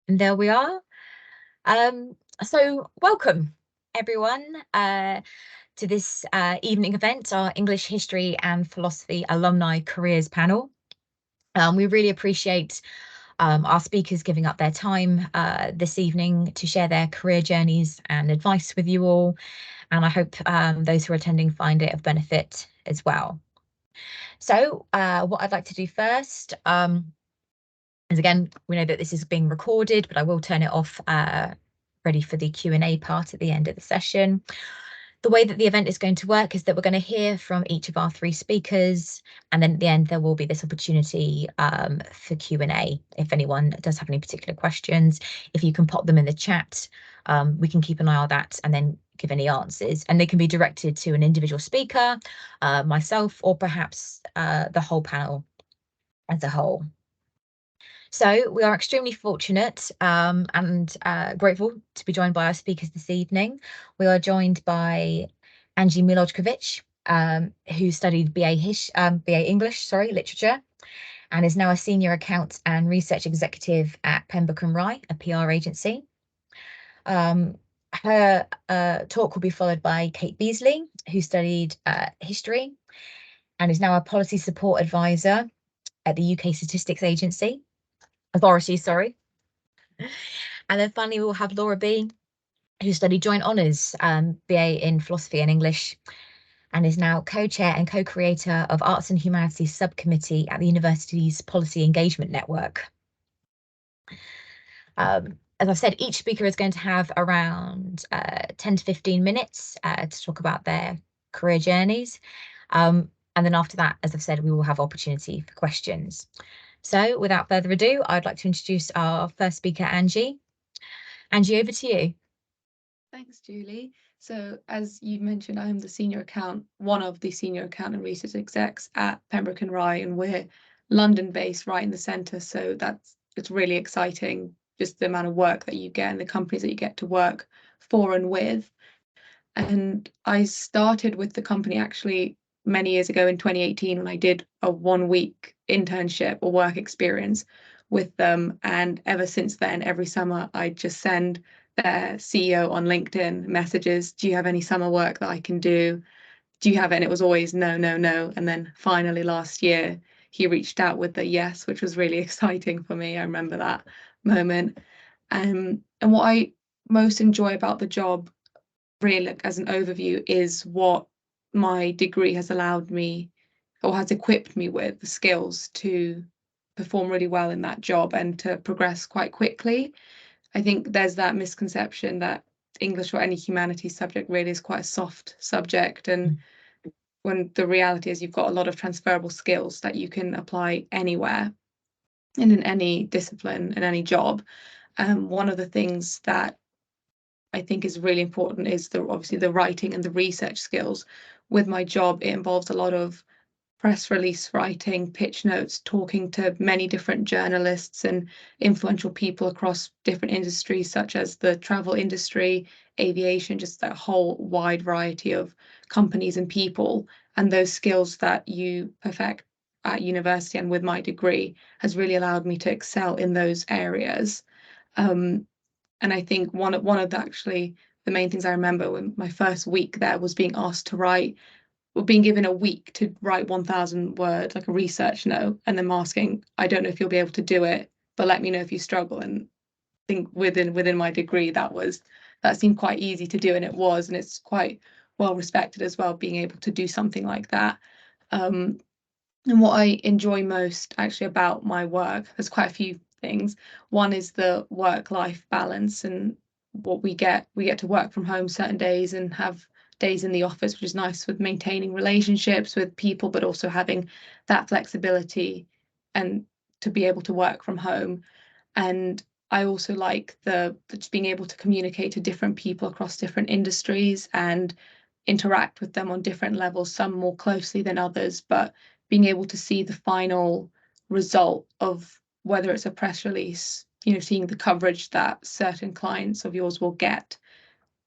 And there we are. So welcome everyone to this evening event, our English History and Philosophy Alumni Careers Panel. We really appreciate our speakers giving up their time this evening to share their career journeys and advice with you all. And I hope those who are attending find it of benefit as well. So what I'd like to do first is, again, we know that this is being recorded, but I will turn it off ready for the Q&A part at the end of the session. The way that the event is going to work is that we're going to hear from each of our three speakers, and then at the end there will be this opportunity for Q&A. If anyone does have any particular questions, if you can pop them in the chat, we can keep an eye on that and then give any answers, and they can be directed to an individual speaker, myself, or perhaps the whole panel as a whole. So we are extremely fortunate and grateful to be joined by our speakers this evening. We are joined by Angie Milojkovic, who studied BA English, Literature, and is now a senior account and research executive at Pembroke and Rye, a PR agency. Her talk will be followed by Kate Beasley, who studied history and is now a policy support advisor at the UK Statistics Authority, sorry. And then finally we'll have Laura B, who studied joint honours, BA in philosophy and English, and is now co-chair and co-creator of Arts and Humanities Subcommittee at the university's Policy Engagement Network. As I've said, each speaker is going to have around 10 to 15 minutes to talk about their career journeys. And then after that, as I've said, we will have opportunity for questions. So without further ado, I'd like to introduce our first speaker, Angie. Angie, over to you. Thanks, Julie. So as you mentioned, I'm one of the senior account and research execs at Pembroke and Rye, and we're London-based, right in the centre. So it's really exciting, just the amount of work that you get and the companies that you get to work for and with. And I started with the company actually many years ago in 2018 when I did a 1-week internship or work experience with them. And ever since then, every summer, I just send their CEO on LinkedIn messages. Do you have any summer work that I can do? Do you have it? And it was always no, no, no. And then finally last year, he reached out with the yes, which was really exciting for me. I remember that moment. And what I most enjoy about the job, really, as an overview, is what my degree has allowed me or has equipped me with the skills to perform really well in that job and to progress quite quickly. I think there's that misconception that English or any humanities subject really is quite a soft subject, and when the reality is you've got a lot of transferable skills that you can apply anywhere and in any discipline, in any job. One of the things that I think is really important is obviously the writing and the research skills. With my job, it involves a lot of press release writing, pitch notes, talking to many different journalists and influential people across different industries, such as the travel industry, aviation, just a whole wide variety of companies and people. And those skills that you perfect at university and with my degree has really allowed me to excel in those areas. And I think one of the main things I remember when my first week there was being asked to write, or being given a week to write 1,000 words, like a research note, and them asking, I don't know if you'll be able to do it, but let me know if you struggle. And I think within my degree, that seemed quite easy to do, and it was, and it's quite well respected as well, being able to do something like that. And what I enjoy most actually about my work, there's quite a few things. One is the work-life balance, and what we get to work from home certain days and have days in the office, which is nice with maintaining relationships with people, but also having that flexibility and to be able to work from home. And I also like just being able to communicate to different people across different industries and interact with them on different levels, some more closely than others, but being able to see the final result of whether it's a press release, seeing the coverage that certain clients of yours will get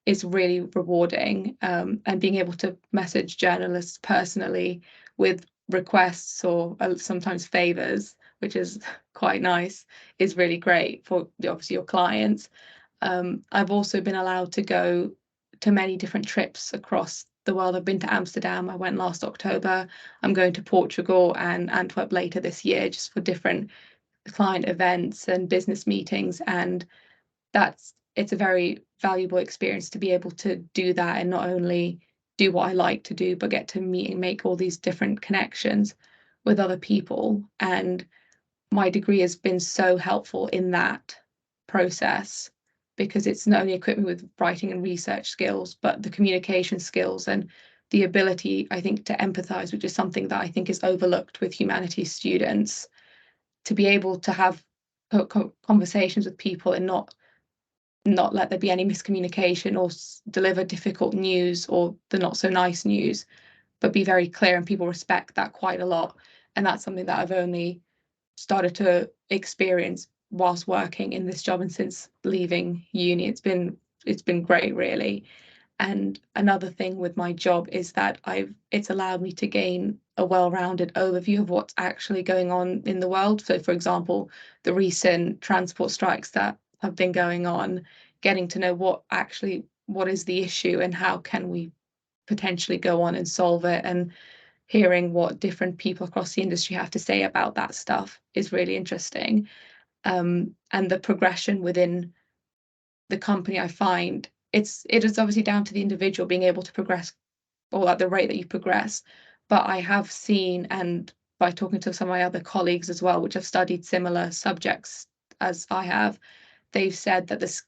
is really rewarding. And being able to message journalists personally with requests or sometimes favors which is quite nice, is really great for obviously your clients. I've also been allowed to go to many different trips across the world. I've been to Amsterdam. I went last October. I'm going to Portugal and Antwerp later this year, just for different client events and business meetings. And it's a very valuable experience to be able to do that and not only do what I like to do, but get to meet and make all these different connections with other people. And my degree has been so helpful in that process, because it's not only equipped me with writing and research skills, but the communication skills and the ability, I think, to empathize, which is something that I think is overlooked with humanities students, to be able to have conversations with people and not let there be any miscommunication or deliver difficult news or the not so nice news, but be very clear, and people respect that quite a lot. And that's something that I've only started to experience whilst working in this job and since leaving uni. It's been great, really. And another thing with my job is that it's allowed me to gain a well-rounded overview of what's actually going on in the world. So, for example, the recent transport strikes that have been going on, getting to know what is the issue and how can we potentially go on and solve it, and hearing what different people across the industry have to say about that stuff is really interesting. And the progression within the company, I find it is obviously down to the individual being able to progress, or at the rate that you progress. But I have seen, and by talking to some of my other colleagues as well, which have studied similar subjects as I have, they've said that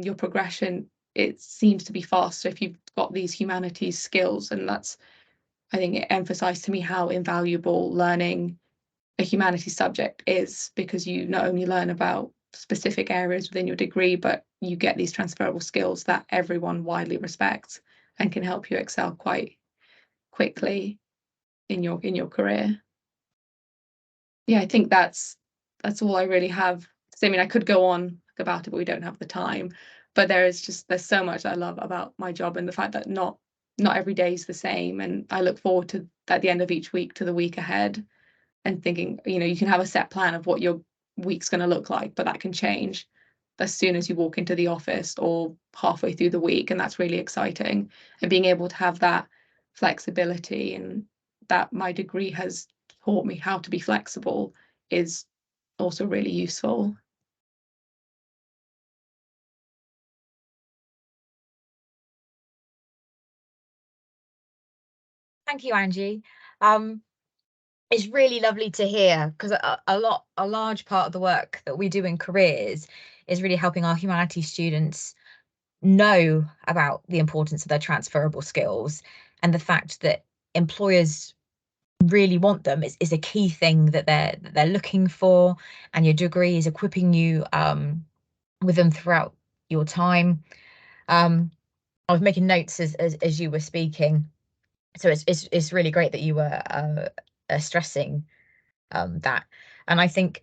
your progression, it seems to be faster if you've got these humanities skills. And that's, I think it emphasized to me how invaluable learning a humanities subject is, because you not only learn about specific areas within your degree, but you get these transferable skills that everyone widely respects and can help you excel quite quickly in your career. Yeah, I think that's all I really have. I mean, I could go on about it, but we don't have the time. But there's so much I love about my job, and the fact that not every day is the same. And I look forward to, at the end of each week, to the week ahead, and thinking, you can have a set plan of what your week's going to look like, but that can change as soon as you walk into the office or halfway through the week. And that's really exciting. And being able to have that flexibility, and that my degree has taught me how to be flexible, is also really useful. Thank you, Angie. It's really lovely to hear, because a large part of the work that we do in careers is really helping our humanities students know about the importance of their transferable skills, and the fact that employers really want them is a key thing that they're looking for, and your degree is equipping you with them throughout your time. I was making notes as you were speaking, so it's really great that you were stressing that. And I think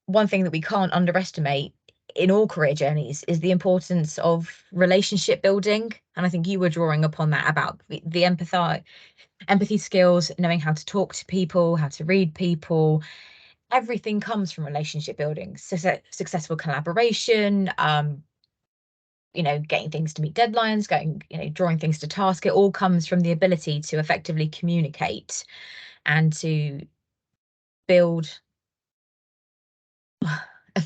one thing that we can't underestimate in all career journeys is the importance of relationship building. And I think you were drawing upon that, about the empathy skills, knowing how to talk to people, how to read people. Everything comes from relationship building, successful collaboration, getting things to meet deadlines, drawing things to task. It all comes from the ability to effectively communicate and to build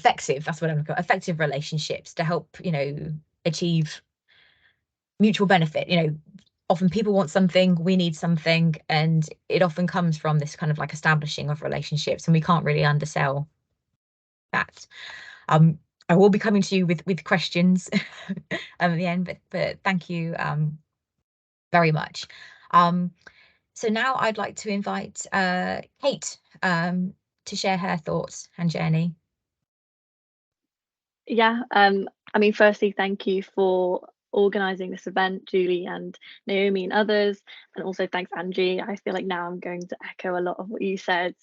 that's what I'm looking for, effective relationships to help, achieve mutual benefit. Often people want something, we need something, and it often comes from this kind of like establishing of relationships, and we can't really undersell that. I will be coming to you with questions at the end, but thank you very much. So now I'd like to invite Kate to share her thoughts and journey. Yeah, I mean, firstly, thank you for organising this event, Julie and Naomi and others, and also thanks, Angie. I feel like now I'm going to echo a lot of what you said.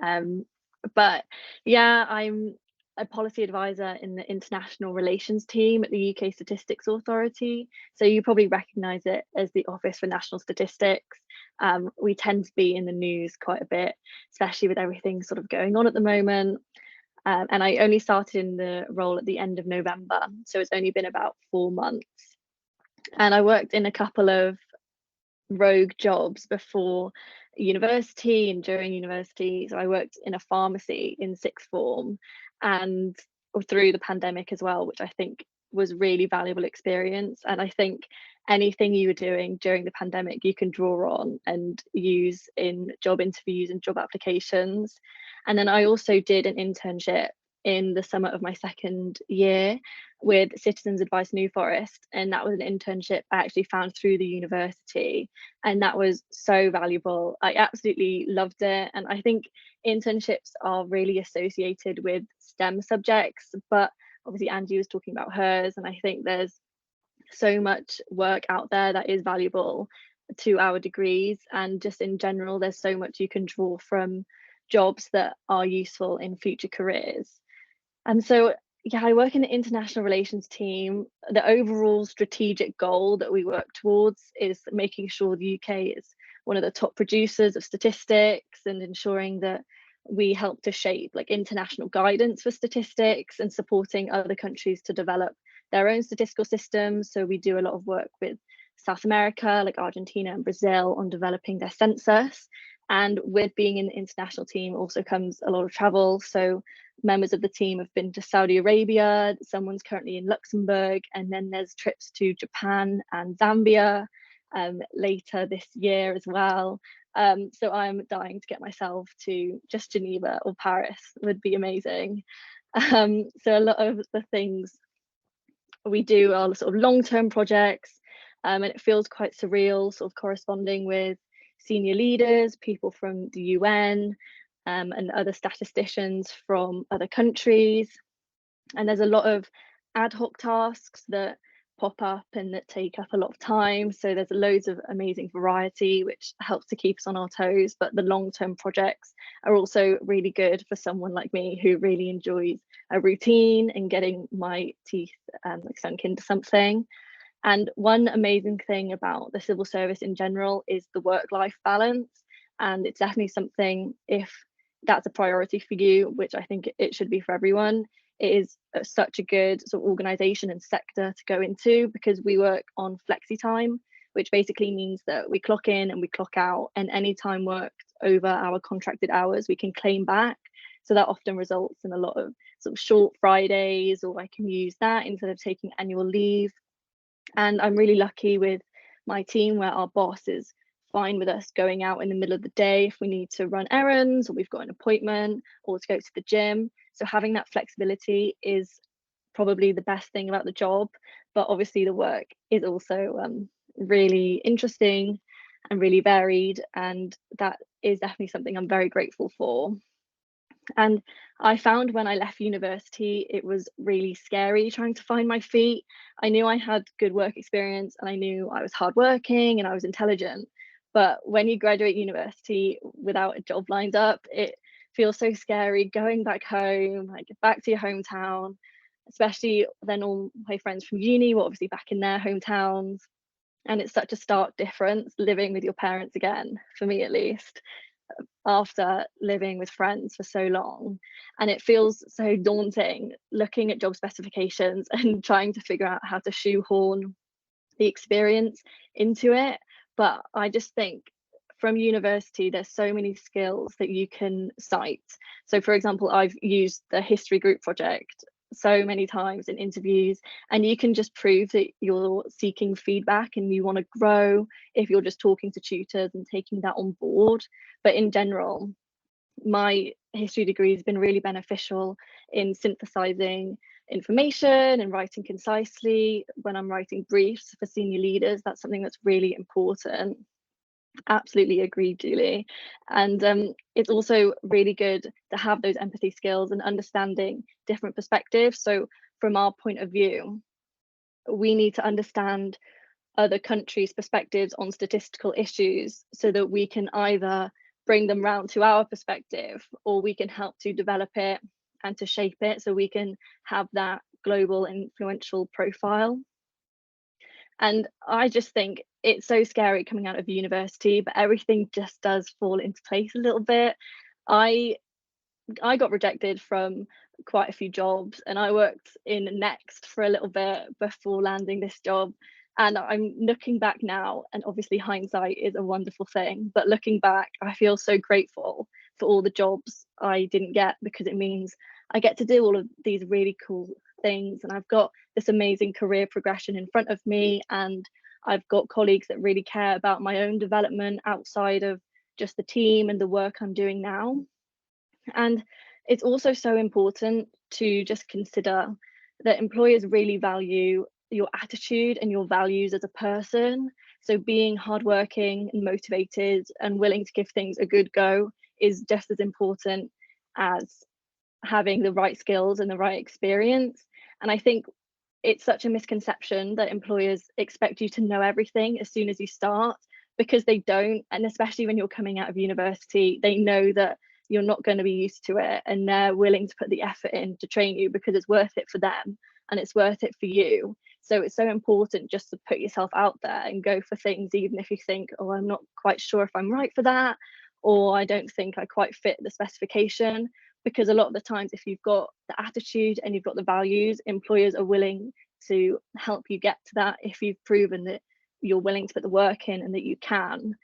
But yeah, I'm a policy advisor in the international relations team at the UK Statistics Authority. So you probably recognise it as the Office for National Statistics. We tend to be in the news quite a bit, especially with everything sort of going on at the moment. And I only started in the role at the end of November, so it's only been about 4 months. And I worked in a couple of rogue jobs before university and during university. So I worked in a pharmacy in sixth form and through the pandemic as well, which I think was really valuable experience. And I think anything you were doing during the pandemic you can draw on and use in job interviews and job applications. And then I also did an internship in the summer of my second year with Citizens Advice New Forest, and that was an internship I actually found through the university, and that was so valuable. I absolutely loved it, and I think internships are really associated with STEM subjects, but obviously Angie was talking about hers, and I think there's so much work out there that is valuable to our degrees, and just in general there's so much you can draw from jobs that are useful in future careers. And so yeah, I work in the international relations team. The overall strategic goal that we work towards is making sure the UK is one of the top producers of statistics and ensuring that we help to shape like international guidance for statistics and supporting other countries to develop their own statistical systems. So we do a lot of work with South America, like Argentina and Brazil, on developing their census. And with being in the international team also comes a lot of travel. So members of the team have been to Saudi Arabia, someone's currently in Luxembourg, and then there's trips to Japan and Zambia later this year as well. So I'm dying to get myself to just Geneva or Paris, would be amazing. So a lot of the things we do are sort of long-term projects, and it feels quite surreal, sort of corresponding with senior leaders, people from the UN, and other statisticians from other countries. And there's a lot of ad hoc tasks that pop up and that take up a lot of time. So there's loads of amazing variety, which helps to keep us on our toes. But the long-term projects are also really good for someone like me who really enjoys a routine and getting my teeth like sunk into something. And one amazing thing about the civil service in general is the work-life balance. And it's definitely something, if that's a priority for you, which I think it should be for everyone, it is such a good sort of organisation and sector to go into, because we work on flexi time, which basically means that we clock in and we clock out, and any time worked over our contracted hours we can claim back. So that often results in a lot of sort of short Fridays, or I can use that instead of taking annual leave. And I'm really lucky with my team where our boss is fine with us going out in the middle of the day if we need to run errands or we've got an appointment or to go to the gym. So having that flexibility is probably the best thing about the job, but obviously the work is also really interesting and really varied, and that is definitely something I'm very grateful for. And I found when I left university, it was really scary trying to find my feet. I knew I had good work experience and I knew I was hardworking and I was intelligent. But when you graduate university without a job lined up, it feels so scary going back home, like back to your hometown, especially then all my friends from uni were obviously back in their hometowns. And it's such a stark difference living with your parents again, for me at least, after living with friends for so long. And it feels so daunting looking at job specifications and trying to figure out how to shoehorn the experience into it. But I just think from university there's so many skills that you can cite. So for example, I've used the history group project so many times in interviews, and you can just prove that you're seeking feedback and you want to grow if you're just talking to tutors and taking that on board. But in general, my history degree has been really beneficial in synthesizing information and writing concisely. When I'm writing briefs for senior leaders, that's something that's really important. Absolutely agree, Julie. And it's also really good to have those empathy skills and understanding different perspectives. So from our point of view, we need to understand other countries' perspectives on statistical issues so that we can either bring them round to our perspective, or we can help to develop it and to shape it so we can have that global influential profile. And I just think it's so scary coming out of university, but everything just does fall into place a little bit. I got rejected from quite a few jobs, and I worked in Next for a little bit before landing this job. And I'm looking back now, and obviously hindsight is a wonderful thing, but looking back, I feel so grateful for all the jobs I didn't get, because it means I get to do all of these really cool things, and I've got this amazing career progression in front of me, and I've got colleagues that really care about my own development outside of just the team and the work I'm doing now. And it's also so important to just consider that employers really value your attitude and your values as a person. So being hardworking and motivated and willing to give things a good go is just as important as having the right skills and the right experience. And I think it's such a misconception that employers expect you to know everything as soon as you start, because they don't. And especially when you're coming out of university, they know that you're not going to be used to it, and they're willing to put the effort in to train you because it's worth it for them and it's worth it for you. So it's so important just to put yourself out there and go for things, even if you think, oh, I'm not quite sure if I'm right for that, or I don't think I quite fit the specification. Because a lot of the times, if you've got the attitude and you've got the values, employers are willing to help you get to that if you've proven that you're willing to put the work in and that you can.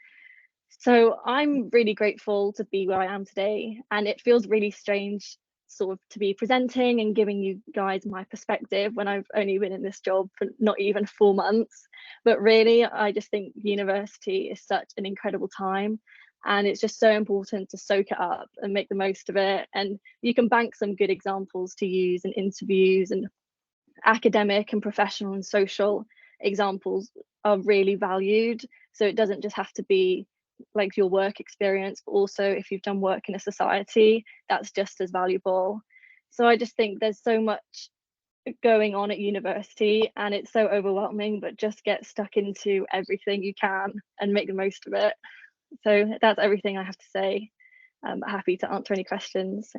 So I'm really grateful to be where I am today, and it feels really strange sort of to be presenting and giving you guys my perspective when I've only been in this job for not even 4 months. But really, I just think university is such an incredible time, and it's just so important to soak it up and make the most of it. And you can bank some good examples to use in interviews, and academic and professional and social examples are really valued. So it doesn't just have to be like your work experience, but also if you've done work in a society, that's just as valuable. So I just think there's so much going on at university and it's so overwhelming, but just get stuck into everything you can and make the most of it. So that's everything I have to say. I'm happy to answer any questions.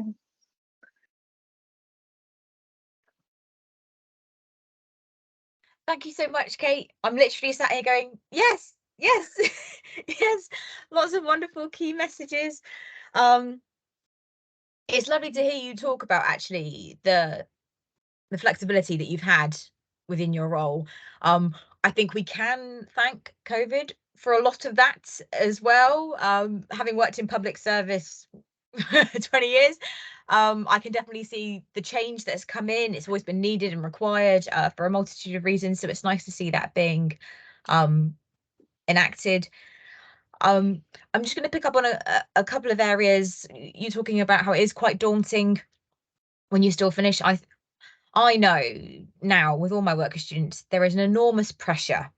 Thank you so much, Kate. I'm literally sat here going, yes, yes, yes. Lots of wonderful key messages. It's lovely to hear you talk about actually the flexibility that you've had within your role. I think we can thank COVID for a lot of that as well. Having worked in public service for 20 years, I can definitely see the change that's come in. It's always been needed and required for a multitude of reasons. So it's nice to see that being enacted. I'm just going to pick up on a couple of areas. You talking about how it is quite daunting when you still finish. I know now with all my work with students, there is an enormous pressure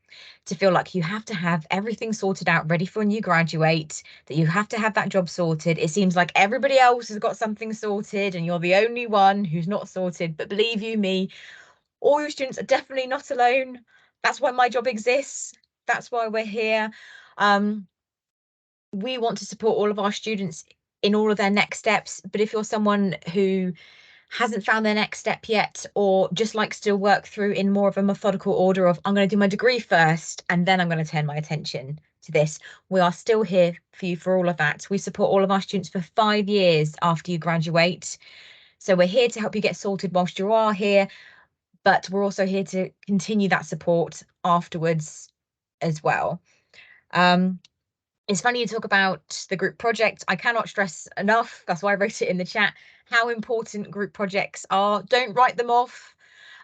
to feel like you have to have everything sorted out, ready for when you graduate, that you have to have that job sorted. It seems like everybody else has got something sorted and you're the only one who's not sorted. But believe you me, all your students are definitely not alone. That's why my job exists. That's why we're here. We want to support all of our students in all of their next steps. But if you're someone who hasn't found their next step yet, or just likes to work through in more of a methodical order of, I'm going to do my degree first, and then I'm going to turn my attention to this, we are still here for you for all of that. We support all of our students for 5 years after you graduate. So we're here to help you get sorted whilst you are here, but we're also here to continue that support afterwards as well. It's funny you talk about the group project. I cannot stress enough, that's why I wrote it in the chat, how important group projects are. Don't write them off.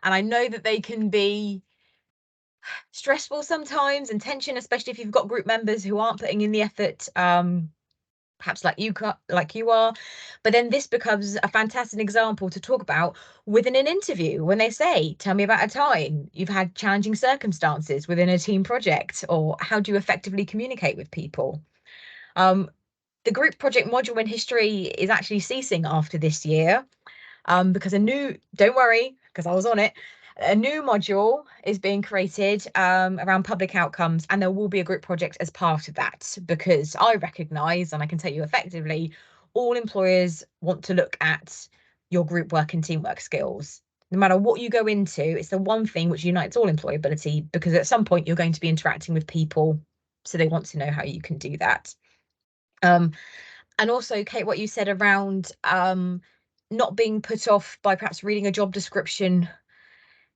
And I know that they can be stressful sometimes and tension, especially if you've got group members who aren't putting in the effort, perhaps like you are. But then this becomes a fantastic example to talk about within an interview when they say, tell me about a time you've had challenging circumstances within a team project, or how do you effectively communicate with people. The group project module in history is actually ceasing after this year, because don't worry, because I was on it, a new module is being created around public outcomes, and there will be a group project as part of that, because I recognise, and I can tell you effectively, all employers want to look at your group work and teamwork skills. No matter what you go into, it's the one thing which unites all employability, because at some point you're going to be interacting with people, so they want to know how you can do that. And also, Kate, what you said around not being put off by perhaps reading a job description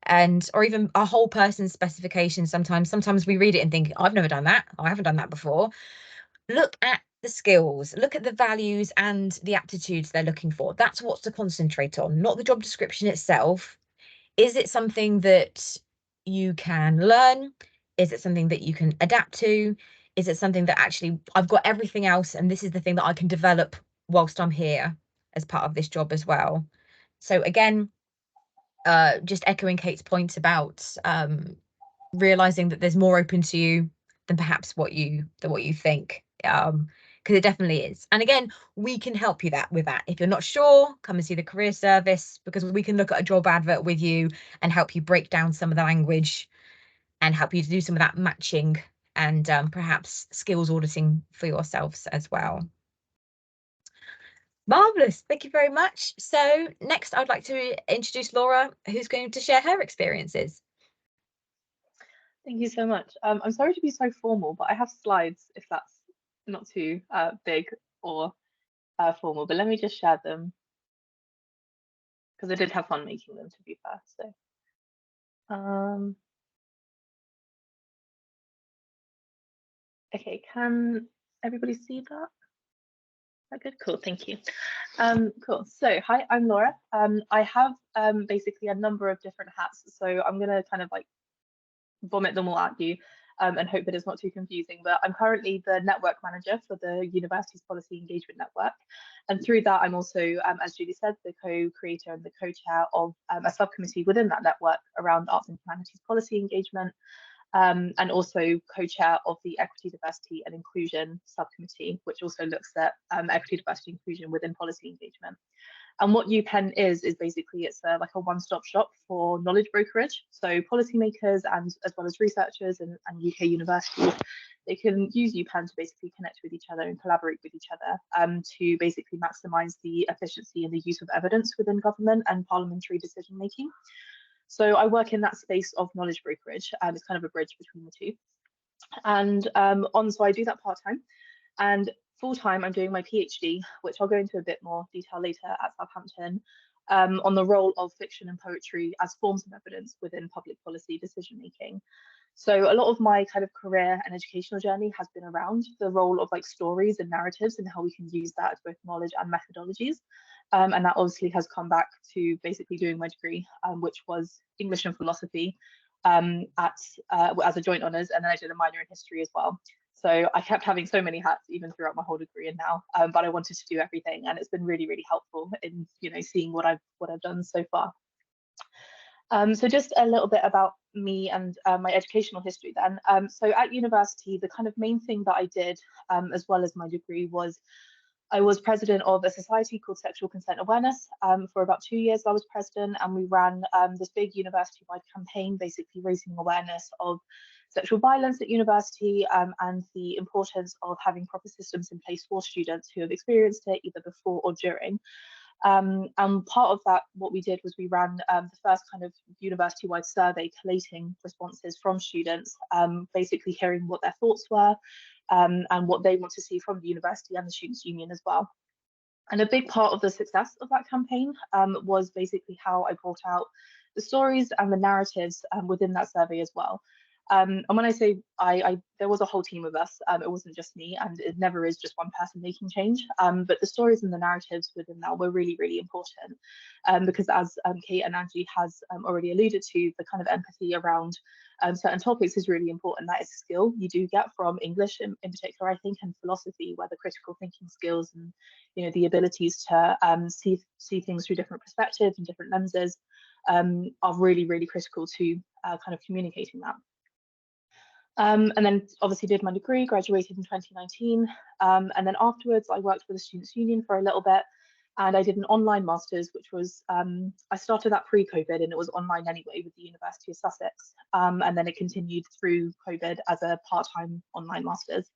or even a whole person's specification. Sometimes we read it and think, I've never done that, I haven't done that before. Look at the skills, look at the values and the aptitudes they're looking for. That's what to concentrate on, not the job description itself. Is it something that you can learn? Is it something that you can adapt to? Is it something that actually I've got everything else and this is the thing that I can develop whilst I'm here as part of this job as well? So again, just echoing Kate's point about realizing that there's more open to you than perhaps what you think, because it definitely is. And again, we can help you with that. If you're not sure, come and see the career service, because we can look at a job advert with you and help you break down some of the language and help you to do some of that matching and perhaps skills auditing for yourselves as well. Marvelous, thank you very much. So next I'd like to introduce Laura, who's going to share her experiences. Thank you so much. I'm sorry to be so formal, but I have slides if that's not too big or formal, but let me just share them because I did have fun making them, to be fair. So, okay, can everybody see that? Good, cool, thank you. Cool, so hi, I'm Laura. I have basically a number of different hats, so I'm gonna kind of like vomit them all at you and hope that it's not too confusing, but I'm currently the network manager for the university's policy engagement network, and through that I'm also, as Julie said, the co-creator and the co-chair of a subcommittee within that network around arts and humanities policy engagement, and also co-chair of the Equity, Diversity and Inclusion subcommittee, which also looks at equity, diversity, and inclusion within policy engagement. And what UPenn is basically it's like a one-stop shop for knowledge brokerage. So policymakers and as well as researchers and UK universities, they can use UPenn to basically connect with each other and collaborate with each other to basically maximise the efficiency and the use of evidence within government and parliamentary decision making. So I work in that space of knowledge brokerage. It's kind of a bridge between the two. And so I do that part-time. And full-time, I'm doing my PhD, which I'll go into a bit more detail later at Southampton, on the role of fiction and poetry as forms of evidence within public policy decision-making. So a lot of my kind of career and educational journey has been around the role of like stories and narratives and how we can use that as both knowledge and methodologies. And that obviously has come back to basically doing my degree, which was English and philosophy as a joint honours, and then I did a minor in history as well. So I kept having so many hats even throughout my whole degree and now, but I wanted to do everything, and it's been really, really helpful in seeing what I've done so far. So just a little bit about me and my educational history then. So at university, the kind of main thing that I did, as well as my degree, was I was president of a society called Sexual Consent Awareness. For about 2 years, I was president, and we ran this big university-wide campaign, basically raising awareness of sexual violence at university and the importance of having proper systems in place for students who have experienced it either before or during. And part of that, what we did was we ran the first kind of university-wide survey collating responses from students, basically hearing what their thoughts were and what they want to see from the university and the Students' Union as well. And a big part of the success of that campaign was basically how I brought out the stories and the narratives within that survey as well. And when I say there was a whole team of us, it wasn't just me, and it never is just one person making change. But the stories and the narratives within that were really, really important because as Kate and Angie has already alluded to, the kind of empathy around certain topics is really important. That is a skill you do get from English in particular, I think, and philosophy, where the critical thinking skills and the abilities to see things through different perspectives and different lenses are really, really critical to kind of communicating that. And then obviously did my degree, graduated in 2019. And then afterwards, I worked for the Students' Union for a little bit, and I did an online master's, which was, I started that pre-COVID, and it was online anyway with the University of Sussex. And then it continued through COVID as a part-time online master's.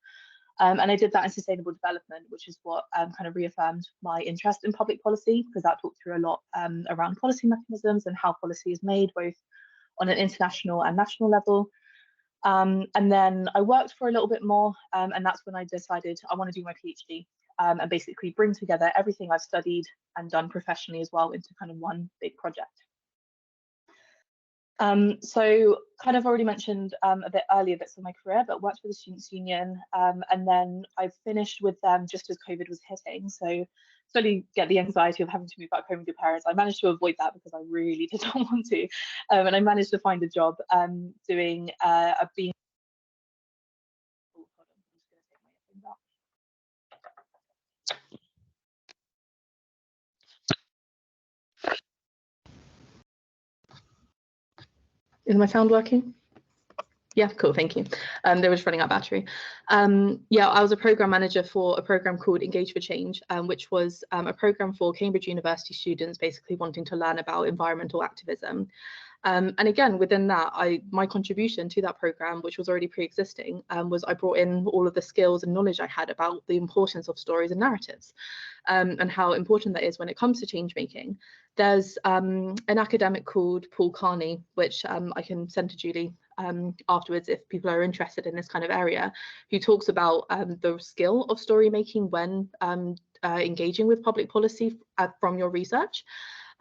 And I did that in sustainable development, which is what kind of reaffirmed my interest in public policy, because that talked through a lot around policy mechanisms and how policy is made, both on an international and national level. And then I worked for a little bit more, and that's when I decided I want to do my PhD and basically bring together everything I've studied and done professionally as well into kind of one big project. So kind of already mentioned a bit earlier bits of my career, but worked for the Students' Union, and then I finished with them just as COVID was hitting. So slowly get the anxiety of having to move back home with your parents. I managed to avoid that because I really did not want to, and I managed to find a job doing being. Oh, hold on, I'm just going to take my headphones out. Is my sound working? Yeah, cool, thank you. They were just running out of battery. Yeah, I was a program manager for a program called Engage for Change, which was a program for Cambridge University students basically wanting to learn about environmental activism. And again, within that, my contribution to that program, which was already pre-existing, was I brought in all of the skills and knowledge I had about the importance of stories and narratives, and how important that is when it comes to change making. There's an academic called Paul Carney, which I can send to Julie afterwards if people are interested in this kind of area, who talks about the skill of story making when engaging with public policy from your research.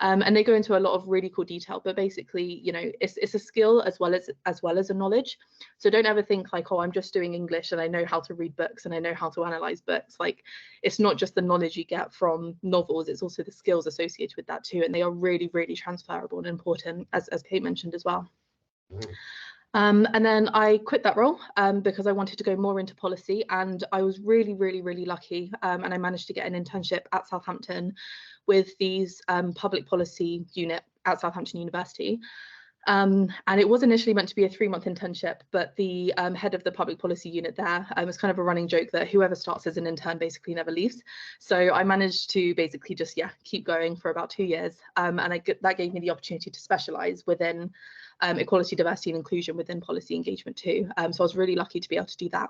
And they go into a lot of really cool detail, but basically, you know, it's a skill as well as a knowledge. So don't ever think like, oh, I'm just doing English and I know how to read books and I know how to analyze books. Like, it's not just the knowledge you get from novels, it's also the skills associated with that too. And they are really, really transferable and important, as Kate mentioned as well. And then I quit that role because I wanted to go more into policy, and I was really, really, really lucky, and I managed to get an internship at Southampton with these public policy unit at Southampton University. And it was initially meant to be a 3-month internship, but the head of the public policy unit there was kind of a running joke that whoever starts as an intern basically never leaves. So I managed to basically just, keep going for about 2 years. And that gave me the opportunity to specialize within equality, diversity and inclusion within policy engagement too. So I was really lucky to be able to do that.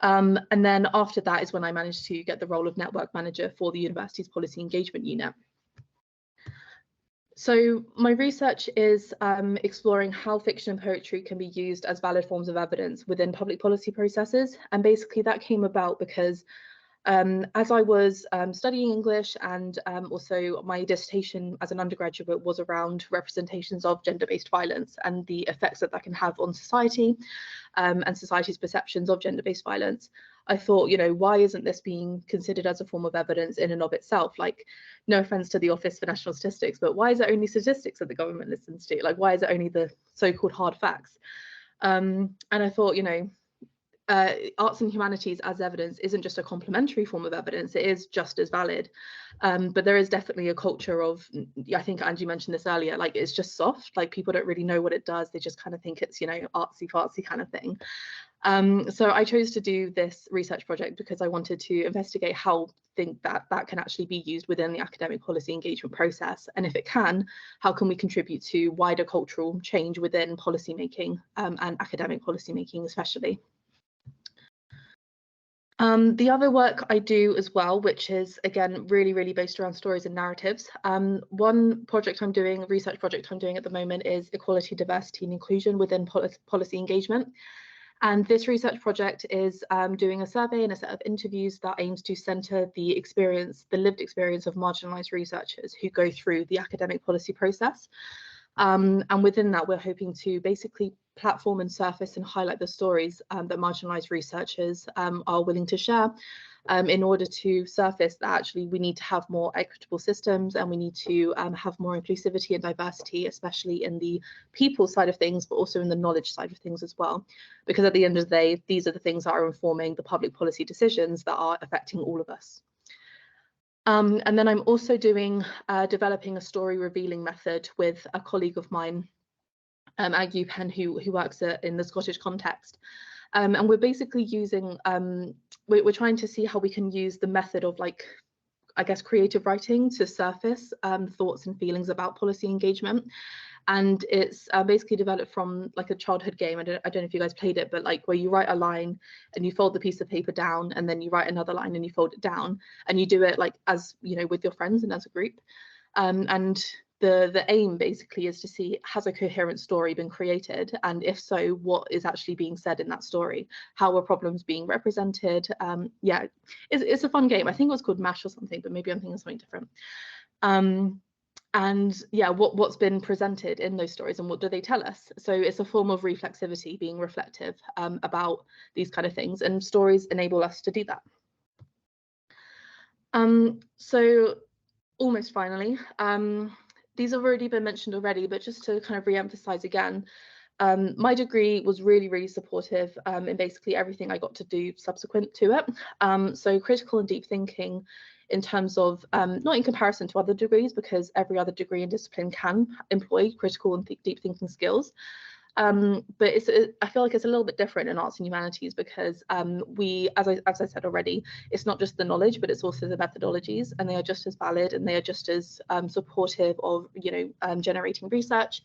And then after that is when I managed to get the role of network manager for the university's policy engagement unit. So my research is exploring how fiction and poetry can be used as valid forms of evidence within public policy processes. And basically that came about because as I was studying English, and also my dissertation as an undergraduate was around representations of gender-based violence and the effects that can have on society and society's perceptions of gender-based violence, I thought, you know, why isn't this being considered as a form of evidence in and of itself? Like, no offense to the Office for National Statistics, but why is it only statistics that the government listens to? Like, why is it only the so-called hard facts? And I thought, you know, arts and humanities as evidence isn't just a complementary form of evidence, it is just as valid. But there is definitely a culture of, I think Angie mentioned this earlier, like it's just soft, like people don't really know what it does, they just kind of think it's, you know, artsy fartsy kind of thing. So I chose to do this research project because I wanted to investigate how that can actually be used within the academic policy engagement process, and if it can, how can we contribute to wider cultural change within policymaking and academic policymaking especially. The other work I do as well, which is again really, really based around stories and narratives. One project I'm doing, a research project I'm doing at the moment, is equality, diversity and inclusion within policy engagement. And this research project is doing a survey and a set of interviews that aims to centre the lived experience of marginalised researchers who go through the academic policy process. And within that, we're hoping to basically platform and surface and highlight the stories that marginalised researchers are willing to share in order to surface that actually we need to have more equitable systems, and we need to have more inclusivity and diversity, especially in the people side of things, but also in the knowledge side of things as well. Because at the end of the day, these are the things that are informing the public policy decisions that are affecting all of us. And then I'm also developing a story revealing method with a colleague of mine, at UPenn, who works in the Scottish context. And we're basically using, we're trying to see how we can use the method of like I guess, creative writing to surface thoughts and feelings about policy engagement. And it's basically developed from like a childhood game. I don't know if you guys played it, but like where you write a line and you fold the piece of paper down, and then you write another line and you fold it down, and you do it like as, you know, with your friends and as a group. And the aim basically is to see, has a coherent story been created, and if so, what is actually being said in that story? How are problems being represented? Yeah, it's a fun game. I think it was called MASH or something, but maybe I'm thinking of something different. And yeah, what's been presented in those stories and what do they tell us? So it's a form of reflexivity, being reflective about these kind of things, and stories enable us to do that. So almost finally, these have already been mentioned already, but just to kind of re-emphasize again, my degree was really, really supportive in basically everything I got to do subsequent to it. So critical and deep thinking in terms of, not in comparison to other degrees, because every other degree and discipline can employ critical and deep thinking skills. But I feel like it's a little bit different in arts and humanities, because we, as I said already, it's not just the knowledge, but it's also the methodologies, and they are just as valid, and they are just as supportive of, you know, generating research.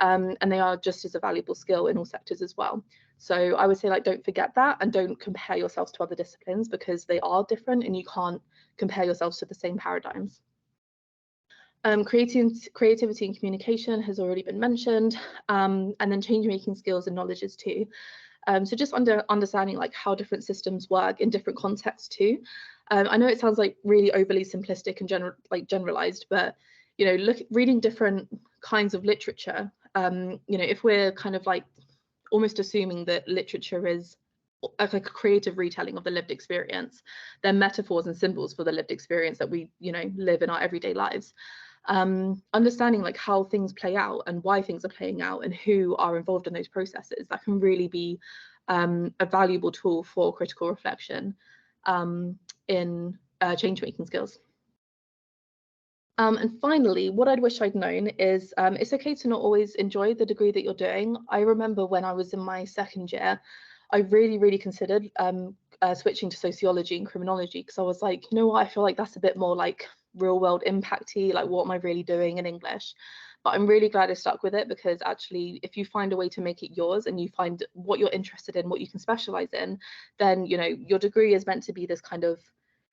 And they are just as a valuable skill in all sectors as well. So I would say, like, don't forget that, and don't compare yourselves to other disciplines, because they are different and you can't compare yourselves to the same paradigms. Creativity and communication has already been mentioned, and then change-making skills and knowledges too. So just understanding like how different systems work in different contexts too. I know it sounds like really overly simplistic and generalized, but you know, reading different kinds of literature. You know, if we're kind of like almost assuming that literature is like a creative retelling of the lived experience, they're metaphors and symbols for the lived experience that we, you know, live in our everyday lives. Understanding like how things play out and why things are playing out and who are involved in those processes, that can really be a valuable tool for critical reflection in change-making skills. And finally, what I'd wish I'd known is it's okay to not always enjoy the degree that you're doing. I remember when I was in my second year, I really considered switching to sociology and criminology, because I was like, you know what, I feel like that's a bit more like real world impacty, like what am I really doing in English? But I'm really glad I stuck with it, because actually if you find a way to make it yours and you find what you're interested in, what you can specialize in, then, you know, your degree is meant to be this kind of,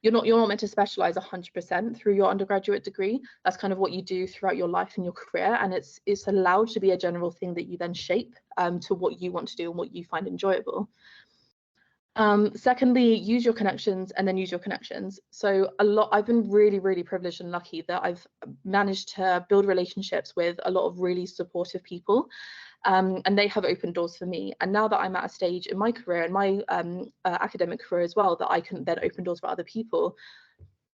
you're not meant to specialize 100% through your undergraduate degree. That's kind of what you do throughout your life and your career, and it's allowed to be a general thing that you then shape to what you want to do and what you find enjoyable. Secondly, use your connections, and then use your connections. So I've been really privileged and lucky that I've managed to build relationships with a lot of really supportive people, and they have opened doors for me. And now that I'm at a stage in my career and my academic career as well, that I can then open doors for other people,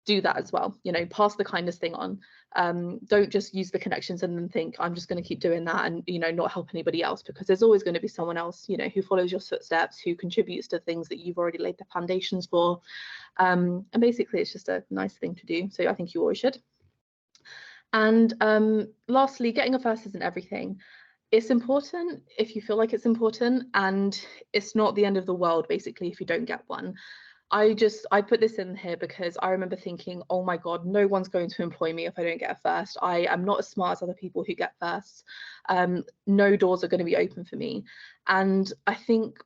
do that as well. You know, pass the kindness thing on. Don't just use the connections and then think I'm just going to keep doing that and, you know, not help anybody else, because there's always going to be someone else, you know, who follows your footsteps, who contributes to things that you've already laid the foundations for. And basically it's just a nice thing to do. So I think you always should. And lastly, getting a first isn't everything. It's important if you feel like it's important, and it's not the end of the world basically if you don't get one. I put this in here because I remember thinking, oh my God, no one's going to employ me if I don't get a first. I am not as smart as other people who get firsts. No doors are going to be open for me. And I think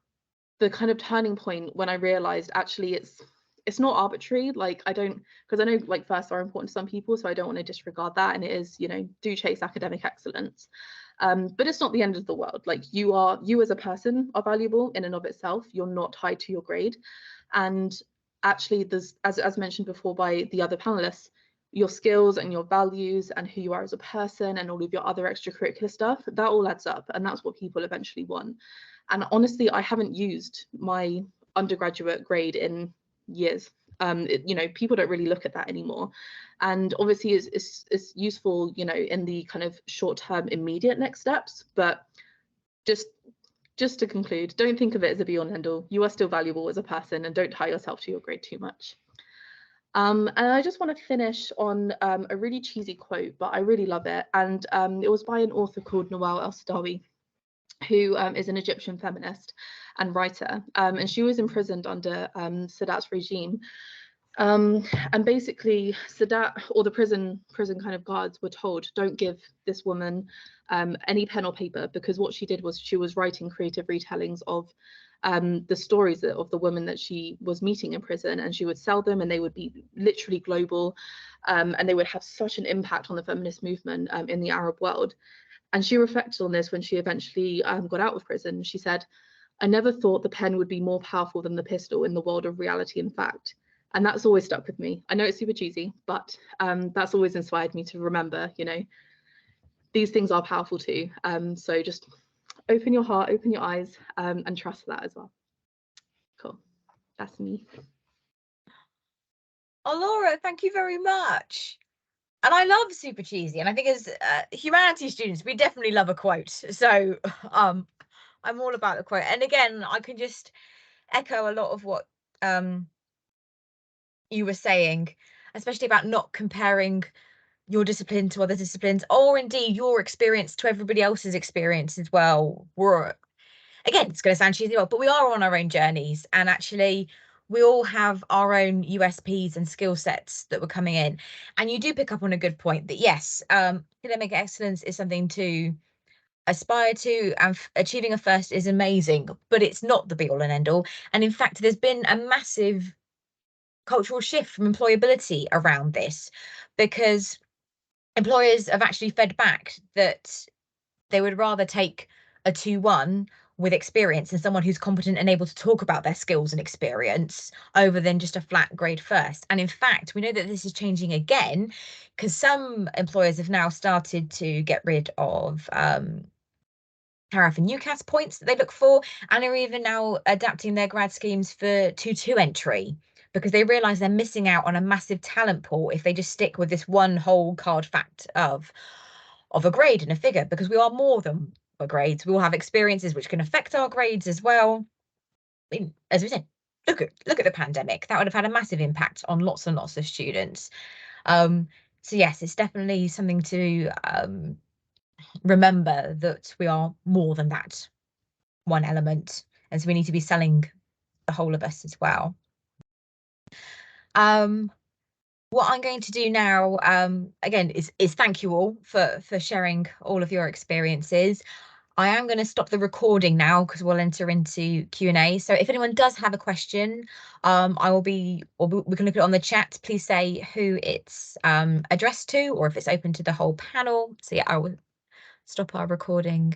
the kind of turning point when I realized actually it's not arbitrary, like because I know like firsts are important to some people, so I don't want to disregard that, and it is, you know, do chase academic excellence, but it's not the end of the world. Like you as a person are valuable in and of itself. You're not tied to your grade, and actually there's, as mentioned before by the other panelists, your skills and your values and who you are as a person and all of your other extracurricular stuff, that all adds up, and that's what people eventually want. And honestly, I haven't used my undergraduate grade in years. You know, people don't really look at that anymore, and obviously it's useful, you know, in the kind of short-term immediate next steps, but just to conclude, don't think of it as a be-all and end-all. You are still valuable as a person, and don't tie yourself to your grade too much. And I just want to finish on a really cheesy quote, but I really love it, and it was by an author called Nawal El-Saadawi, who is an Egyptian feminist and writer, and she was imprisoned under Sadat's regime And basically Sadat, or the prison kind of guards, were told, don't give this woman any pen or paper, because what she did was she was writing creative retellings of the stories of the women that she was meeting in prison, and she would sell them, and they would be literally global, and they would have such an impact on the feminist movement in the Arab world. And she reflected on this when she eventually got out of prison. She said, I never thought the pen would be more powerful than the pistol in the world of reality and fact. And that's always stuck with me. I know it's super cheesy, but that's always inspired me to remember, you know, these things are powerful too. So just open your heart, open your eyes, and trust that as well. Cool. That's me. Oh, Laura, thank you very much. And I love super cheesy, and I think as humanities students, we definitely love a quote. So I'm all about the quote. And again, I can just echo a lot of what you were saying, especially about not comparing your discipline to other disciplines, or indeed your experience to everybody else's experience as well. Again, it's going to sound cheesy, but we are on our own journeys, and actually we all have our own USPs and skill sets that were coming in. And you do pick up on a good point that yes, academic excellence is something to aspire to, and achieving a first is amazing, but it's not the be all and end all. And in fact, there's been a massive cultural shift from employability around this, because employers have actually fed back that they would rather take a 2-1 with experience and someone who's competent and able to talk about their skills and experience over than just a flat grade first. And in fact, we know that this is changing again, because some employers have now started to get rid of tariff and UCAS points that they look for, and are even now adapting their grad schemes for 2-2 entry, because they realise they're missing out on a massive talent pool if they just stick with this one whole card fact of a grade and a figure, because we are more than our grades. We all have experiences which can affect our grades as well. I mean, as we said, look at the pandemic. That would have had a massive impact on lots and lots of students. So yes, it's definitely something to remember, that we are more than that one element, and so we need to be selling the whole of us as well. What I'm going to do now, again, is thank you all for sharing all of your experiences. I am going to stop the recording now, because we'll enter into Q&A. So if anyone does have a question, I will be, or we can look at it on the chat. Please say who it's addressed to, or if it's open to the whole panel. So yeah, I will stop our recording